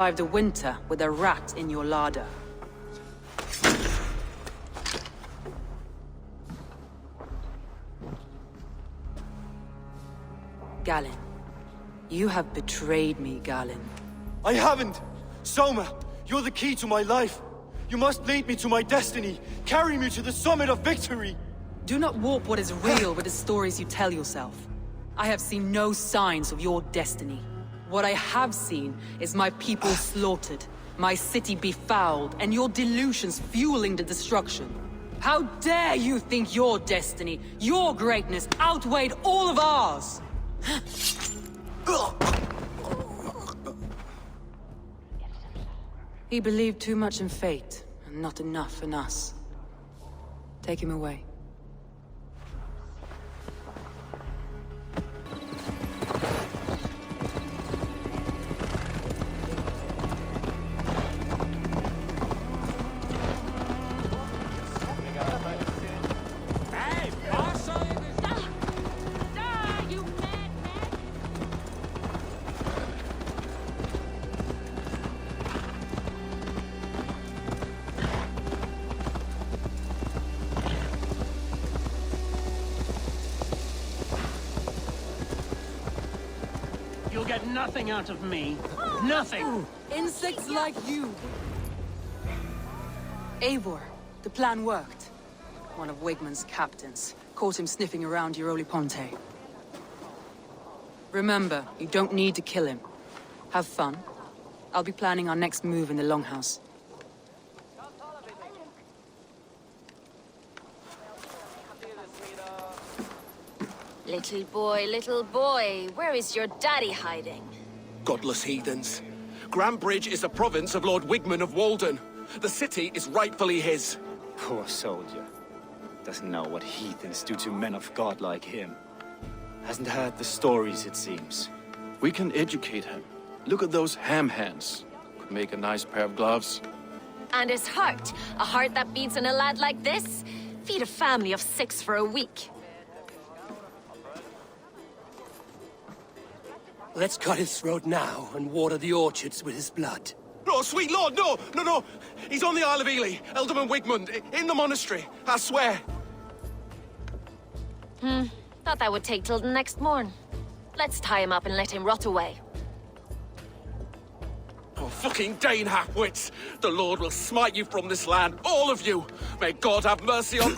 Survive the winter with a rat in your larder. Galen, you have betrayed me, Galen. I haven't! Soma, you're the key to my life. You must lead me to my destiny. Carry me to the summit of victory. Do not warp what is real with the stories you tell yourself. I have seen no signs of your destiny. What I have seen is my people slaughtered, my city befouled, and your delusions fueling the destruction. How dare you think your destiny, your greatness, outweighed all of ours? He believed too much in fate, and not enough in us. Take him away. You'll get nothing out of me. Nothing! Insects like you! Eivor, the plan worked. One of Wigmund's captains caught him sniffing around Euroli Ponte. Remember, you don't need to kill him. Have fun. I'll be planning our next move in the Longhouse. Little boy, where is your daddy hiding? Godless heathens. Grambridge is a province of Lord Wigmund of Walden. The city is rightfully his. Poor soldier. Doesn't know what heathens do to men of God like him. Hasn't heard the stories, it seems. We can educate him. Look at those ham hands. Could make a nice pair of gloves. And his heart. A heart that beats in a lad like this? Feed a family of 6 for a week. Let's cut his throat now and water the orchards with his blood. Oh, sweet lord, no! He's on the Isle of Ely, Ealdorman Wigmund, in the monastery, I swear. Thought that would take till the next morn. Let's tie him up and let him rot away. Oh, fucking Dane halfwits! The Lord will smite you from this land, all of you! May God have mercy on—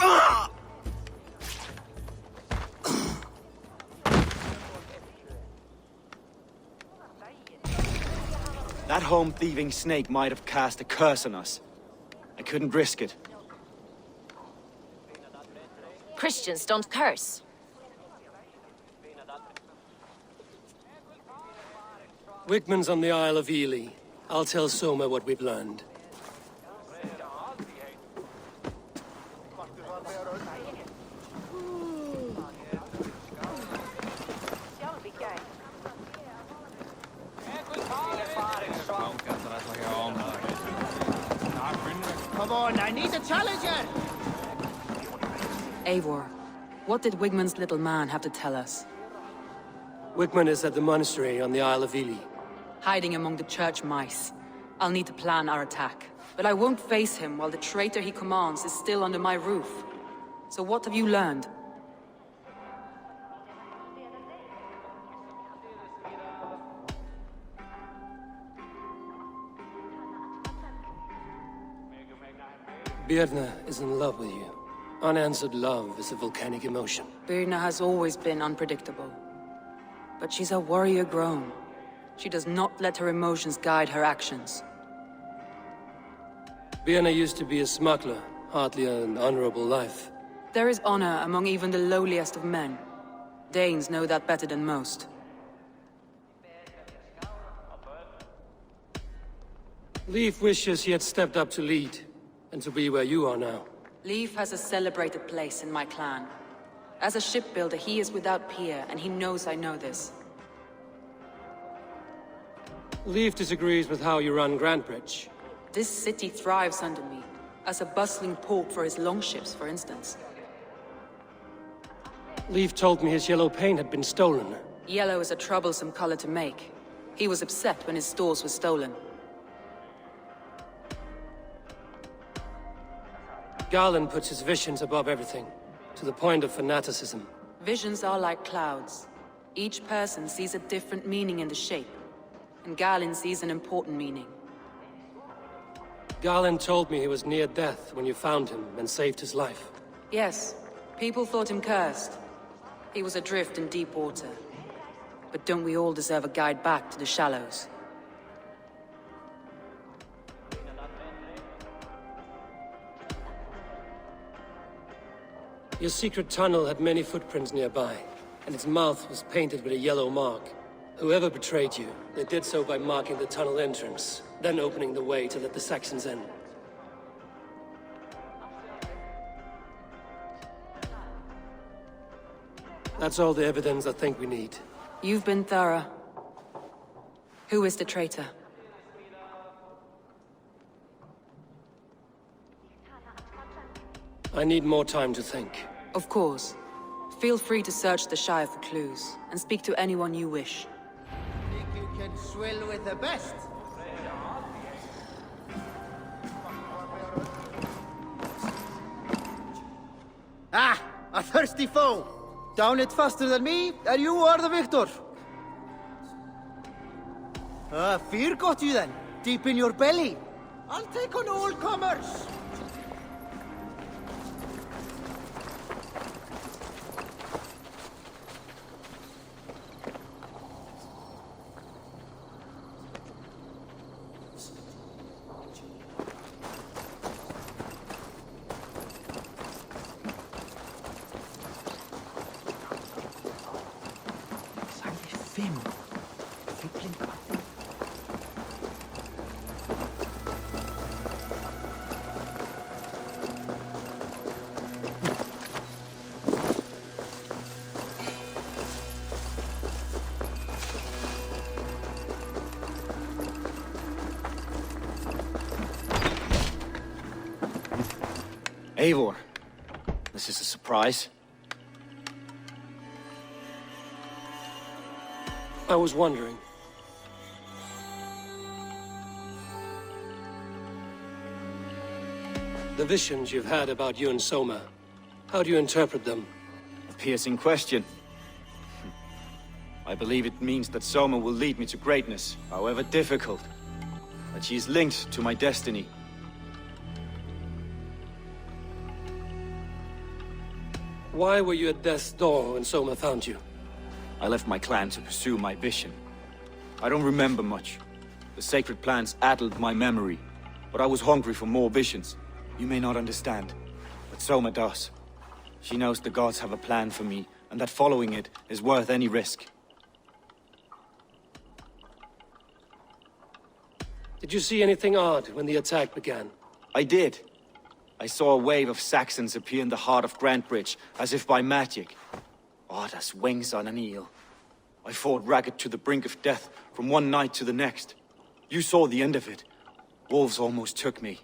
That home-thieving snake might have cast a curse on us. I couldn't risk it. Christians don't curse. Wigmund's on the Isle of Ely. I'll tell Soma what we've learned. Come on, I need a challenger! Eivor, what did Wigmund's little man have to tell us? Wigmund is at the monastery on the Isle of Ely. Hiding among the church mice. I'll need to plan our attack. But I won't face him while the traitor he commands is still under my roof. So what have you learned? Birna is in love with you. Unanswered love is a volcanic emotion. Birna has always been unpredictable. But she's a warrior grown. She does not let her emotions guide her actions. Birna used to be a smuggler, hardly an honorable life. There is honor among even the lowliest of men. Danes know that better than most. Leif wishes he had stepped up to lead, and to be where you are now. Leif has a celebrated place in my clan. As a shipbuilder, he is without peer, and he knows I know this. Leif disagrees with how you run Grandbridge. This city thrives under me, as a bustling port for his longships, for instance. Leif told me his yellow paint had been stolen. Yellow is a troublesome color to make. He was upset when his stores were stolen. Garland puts his visions above everything, to the point of fanaticism. Visions are like clouds. Each person sees a different meaning in the shape, and Galen sees an important meaning. Garland told me he was near death when you found him and saved his life. Yes, people thought him cursed. He was adrift in deep water. But don't we all deserve a guide back to the shallows? Your secret tunnel had many footprints nearby, and its mouth was painted with a yellow mark. Whoever betrayed you, they did so by marking the tunnel entrance, then opening the way to let the Saxons in. That's all the evidence I think we need. You've been thorough. Who is the traitor? I need more time to think. Of course. Feel free to search the Shire for clues, and speak to anyone you wish. Think you can swill with the best? Ah! A thirsty foe! Down it faster than me, and you are the victor! Fear got you then, deep in your belly. I'll take on all comers! Eivor, this is a surprise. I was wondering. The visions you've had about you and Soma, how do you interpret them? A piercing question. I believe it means that Soma will lead me to greatness, however difficult. That she is linked to my destiny. Why were you at death's door when Soma found you? I left my clan to pursue my vision. I don't remember much. The sacred plants addled my memory, but I was hungry for more visions. You may not understand, but Soma does. She knows the gods have a plan for me, and that following it is worth any risk. Did you see anything odd when the attack began? I did. I saw a wave of Saxons appear in the heart of Grantebridge, as if by magic. Odd as wings on an eel. I fought ragged to the brink of death from one night to the next. You saw the end of it. Wolves almost took me.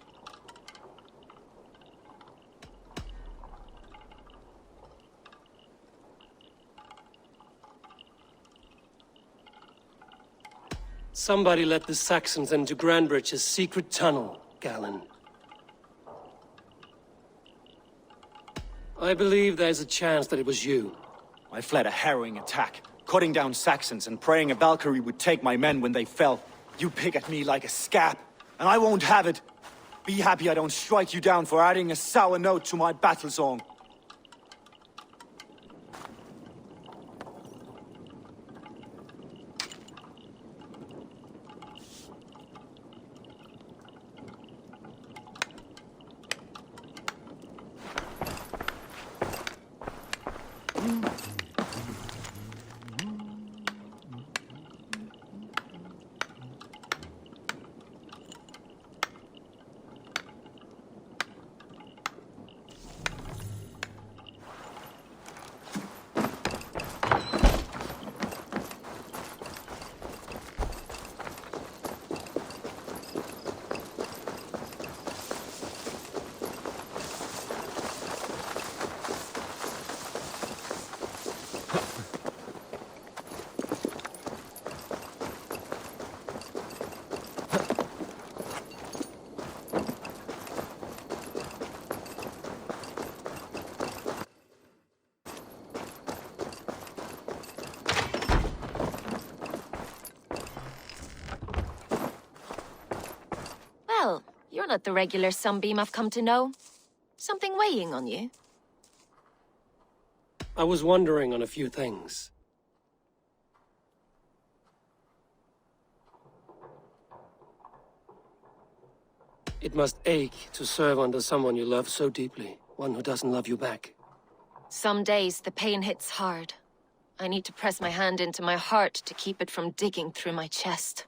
Somebody let the Saxons into Grantebridge's secret tunnel, Galen. I believe there's a chance that it was you. I fled a harrowing attack, cutting down Saxons and praying a Valkyrie would take my men when they fell. You pick at me like a scab, and I won't have it. Be happy I don't strike you down for adding a sour note to my battle song. not the regular Sunbeam I've come to know. Something weighing on you? I was wondering on a few things. It must ache to serve under someone you love so deeply, one who doesn't love you back. Some days the pain hits hard. I need to press my hand into my heart to keep it from digging through my chest.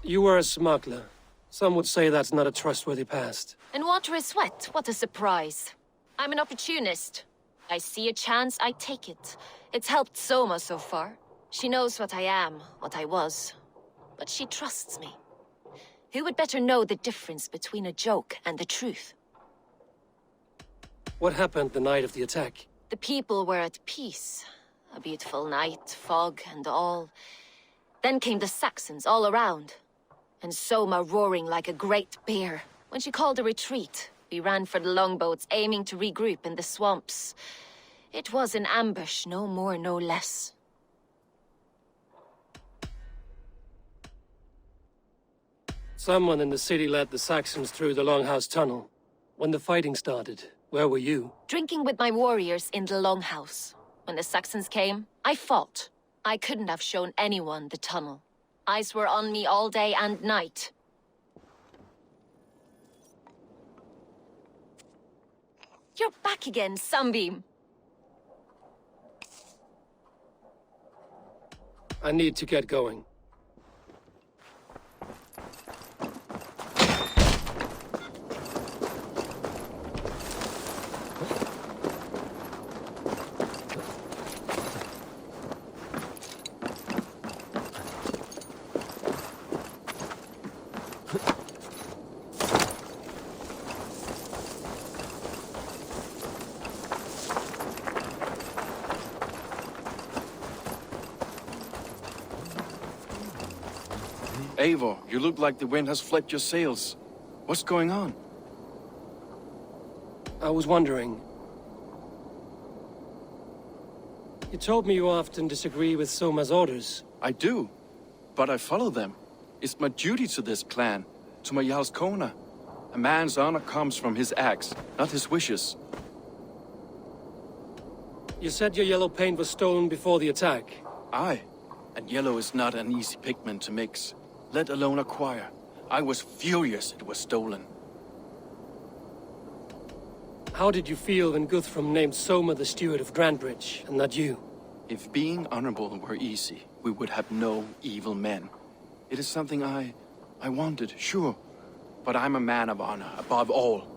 You were a smuggler. Some would say that's not a trustworthy past. And water is wet, what a surprise. I'm an opportunist. I see a chance, I take it. It's helped Soma so far. She knows what I am, what I was. But she trusts me. Who would better know the difference between a joke and the truth? What happened the night of the attack? The people were at peace. A beautiful night, fog and all. Then came the Saxons all around. And Soma roaring like a great bear. When she called a retreat, we ran for the longboats, aiming to regroup in the swamps. It was an ambush, no more, no less. Someone in the city led the Saxons through the Longhouse Tunnel. When the fighting started, where were you? Drinking with my warriors in the Longhouse. When the Saxons came, I fought. I couldn't have shown anyone the tunnel. Eyes were on me all day and night. You're back again, Sunbeam. I need to get going. Eivor, you look like the wind has flecked your sails. What's going on? I was wondering. You told me you often disagree with Soma's orders. I do, but I follow them. It's my duty to this clan, to my Jarl's Kona. A man's honor comes from his acts, not his wishes. You said your yellow paint was stolen before the attack. Aye, and yellow is not an easy pigment to mix, let alone acquire. I was furious it was stolen. How did you feel when Guthrum named Soma the steward of Grandbridge, and not you? If being honorable were easy, we would have no evil men. It is something I wanted, sure. But I'm a man of honor, above all.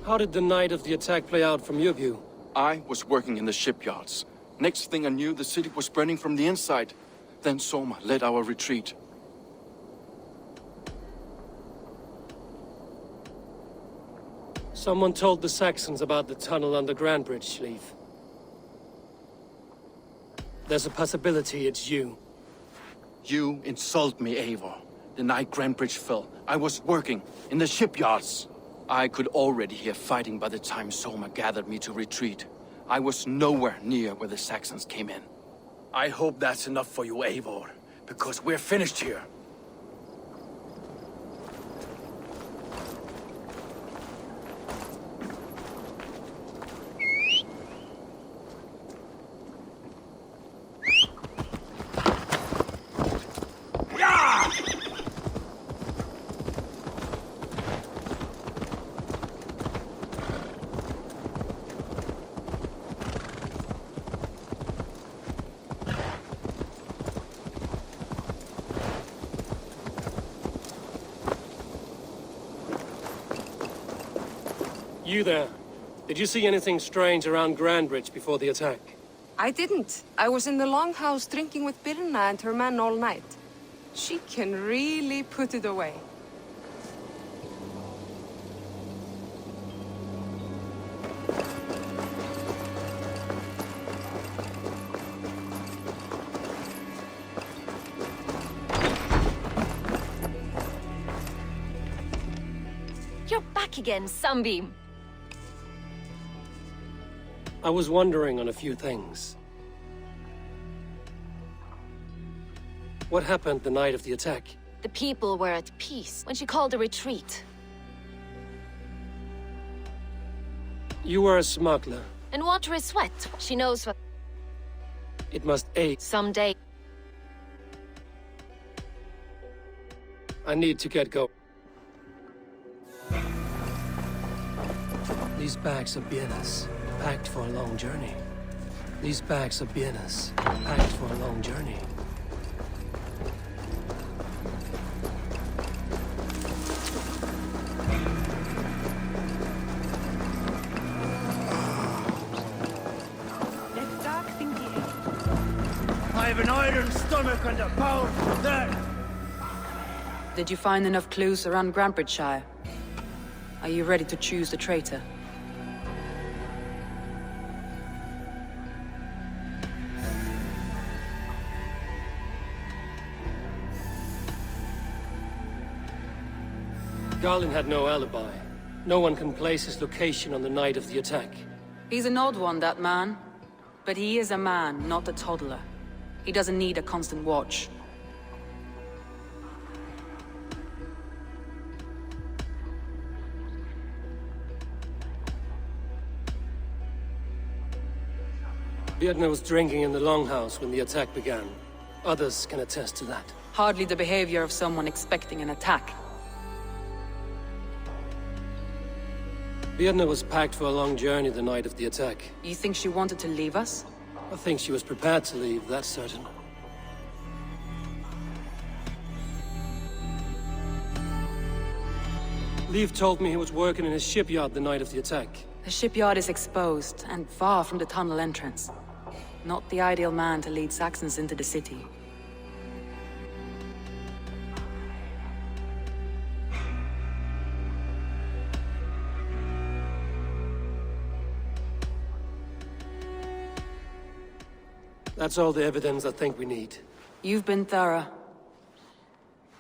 How did the night of the attack play out from your view? I was working in the shipyards. Next thing I knew, the city was burning from the inside. Then Soma led our retreat. Someone told the Saxons about the tunnel under Grandbridge, Leif. There's a possibility it's you. You insult me, Eivor. The night Grandbridge fell, I was working in the shipyards. I could already hear fighting by the time Soma gathered me to retreat. I was nowhere near where the Saxons came in. I hope that's enough for you, Eivor, because we're finished here. You there. Did you see anything strange around Grandbridge before the attack? I didn't. I was in the Longhouse drinking with Birna and her men all night. She can really put it away. You're back again, Sunbeam. I was wondering on a few things. What happened the night of the attack? The people were at peace when she called a retreat. You were a smuggler. And water is sweat. She knows what... It must aid. Someday. I need to get going. These bags are bienes, packed for a long journey. These bags are bienes, packed for a long journey. I have an iron stomach and a powerful neck. Did you find enough clues around Grantbridgeshire? Are you ready to choose the traitor? Garlin had no alibi. No one can place his location on the night of the attack. He's an odd one, that man. But he is a man, not a toddler. He doesn't need a constant watch. Vietna was drinking in the Longhouse when the attack began. Others can attest to that. Hardly the behavior of someone expecting an attack. Vietna was packed for a long journey the night of the attack. You think she wanted to leave us? I think she was prepared to leave, that's certain. Leif told me he was working in his shipyard the night of the attack. The shipyard is exposed and far from the tunnel entrance. Not the ideal man to lead Saxons into the city. That's all the evidence I think we need. You've been thorough.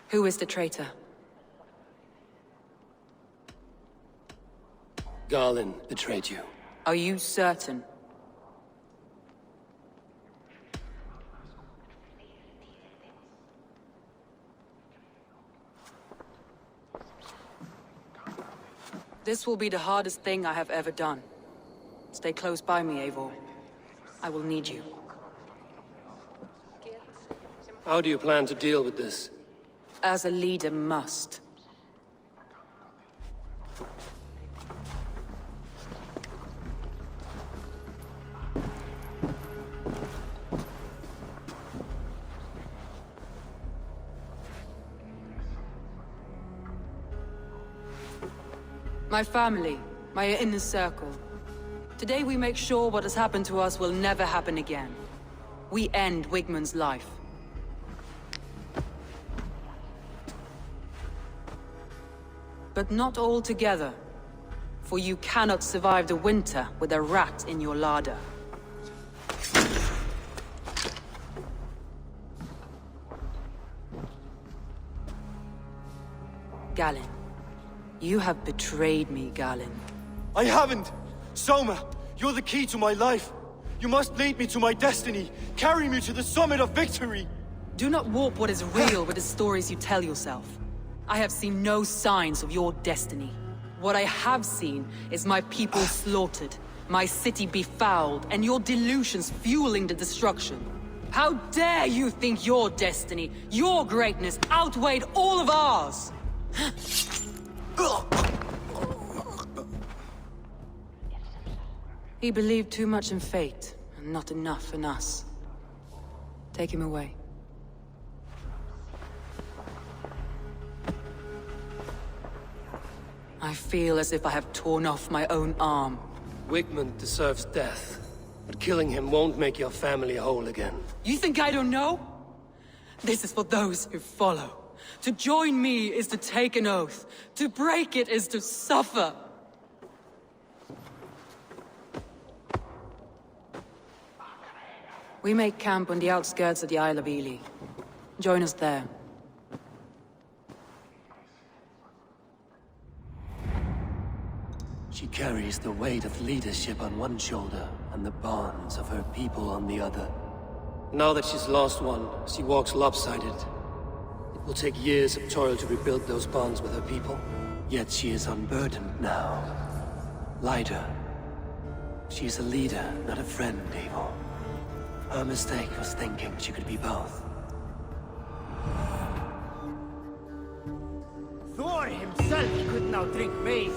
Who is the traitor? Garlin betrayed you. Are you certain? This will be the hardest thing I have ever done. Stay close by me, Eivor. I will need you. How do you plan to deal with this? As a leader must. My family, my inner circle. Today we make sure what has happened to us will never happen again. We end Wigmund's life. But not all together, for you cannot survive the winter with a rat in your larder. Galinn. You have betrayed me, Galinn. I haven't! Soma, you're the key to my life. You must lead me to my destiny. Carry me to the summit of victory. Do not warp what is real with the stories you tell yourself. I have seen no signs of your destiny. What I have seen is my people slaughtered, my city befouled, and your delusions fueling the destruction. How dare you think your destiny, your greatness, outweighed all of ours? He believed too much in fate, and not enough in us. Take him away. I feel as if I have torn off my own arm. Wigmund deserves death, but killing him won't make your family whole again. You think I don't know? This is for those who follow. To join me is to take an oath. To break it is to suffer. We make camp on the outskirts of the Isle of Ely. Join us there. She carries the weight of leadership on one shoulder and the bonds of her people on the other. Now that she's lost one, she walks lopsided. will take years of toil to rebuild those bonds with her people. Yet she is unburdened now. Lighter. She is a leader, not a friend, Eivor. Her mistake was thinking she could be both. Thor himself could not drink me.